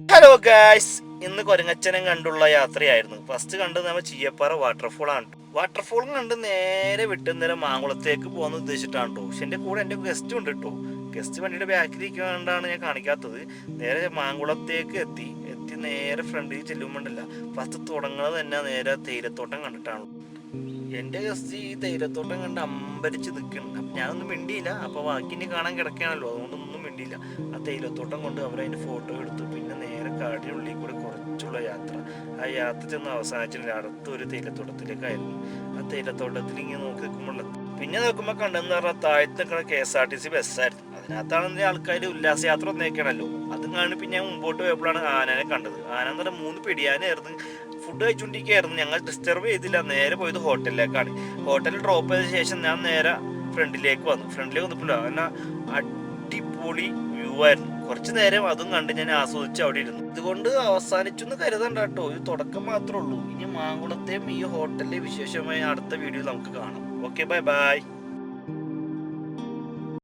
Hello guys, ഇന്ന് കൊരങ്ങച്ചനം കണ്ടുള്ള യാത്രയായിരുന്നു. ഫസ്റ്റ് കണ്ടത് നമ്മൾ ചീയപ്പാറ വാട്ടർഫോളാണ്. വാട്ടർഫോൾ കണ്ട് നേരെ വിട്ടുന്നേരം മാങ്കുളത്തേക്ക് പോകുന്ന ഉദ്ദേശിച്ചിട്ടാണ് കേട്ടോ. പക്ഷെ എൻ്റെ കൂടെ എൻ്റെ ഗസ്റ്റ് ഉണ്ട് കേട്ടോ. ഗസ്റ്റ് വണ്ടിയുടെ ബാക്കിലിരിക്കൊണ്ടാണ് ഞാൻ കാണിക്കാത്തത്. നേരെ മാങ്കുളത്തേക്ക് എത്തി നേരെ ഫ്രണ്ടിൽ ചെല്ലുമ്പോണ്ടല്ല, ഫസ്റ്റ് തുടങ്ങുന്നത് തന്നെ നേരെ തേയിലത്തോട്ടം കണ്ടിട്ടാണ്. എൻ്റെ ഗസ്റ്റ് ഈ തേയിലത്തോട്ടം കണ്ട് അമ്പരിച്ച് നിൽക്കുന്നുണ്ട്. അപ്പം ഞാനൊന്നും മിണ്ടിയില്ല. അപ്പോൾ ബാക്കിനി കാണാൻ കിടക്കുകയാണല്ലോ, അതുകൊണ്ടൊന്നും മിണ്ടിയില്ല. ആ തേയിലത്തോട്ടം കൊണ്ട് അവരതിൻ്റെ ഫോട്ടോ എടുത്തു. പിന്നെ നേരെ കാടിനുള്ളിൽ കൂടെ കുറച്ചുള്ള യാത്ര. ആ യാത്ര ചെന്ന് അവസാനിച്ചിട്ട് അടുത്തൊരു തേയിലത്തോട്ടത്തിലേക്കായിരുന്നു. ആ തേയിലത്തോട്ടത്തിൽ ഇങ്ങനെ നോക്കി നിൽക്കുമ്പോൾ പിന്നെ നോക്കുമ്പോൾ കണ്ടെന്ന് പറഞ്ഞാൽ താഴത്ത് നിൽക്കുന്ന KSRTC ബസ്സായിരുന്നു. അതിനകത്താണ് ആൾക്കാർ ഉല്ലാസയാത്ര ഒന്നേക്കാണല്ലോ. അതും കാണി പിന്നെ ഞാൻ മുമ്പോട്ട് പോയപ്പോഴാണ് ആനനെ കണ്ടത്. ആന എന്ന് പറഞ്ഞാൽ 3 പിടിയാനായിരുന്നു. ഫുഡ് കഴിച്ചുകൊണ്ടിരിക്കുകയായിരുന്നു. ഞങ്ങൾ ഡിസ്റ്റർബ് ചെയ്തില്ല. നേരെ പോയത് ഹോട്ടലിലേക്കാണ്. ഹോട്ടലിൽ ഡ്രോപ്പ് ചെയ്ത ശേഷം ഞാൻ നേരെ ഫ്രണ്ടിലേക്ക് വന്നപ്പോൾ എന്നാൽ അടിപൊളി വ്യൂ ആയിരുന്നു. കുറച്ച് നേരം അതും കണ്ട് ഞാൻ ആസ്വദിച്ച് അവിടെ ഇരുന്നു. ഇതുകൊണ്ട് അവസാനിച്ചെന്ന് കരുതണ്ട കേട്ടോ, ഇത് തുടക്കം മാത്രമേ ഉള്ളൂ. ഇനി മാങ്കുളത്തെയും ഈ ഹോട്ടലിലെ വിശേഷമായി അടുത്ത വീഡിയോ നമുക്ക് കാണാം. Okay, bye bye.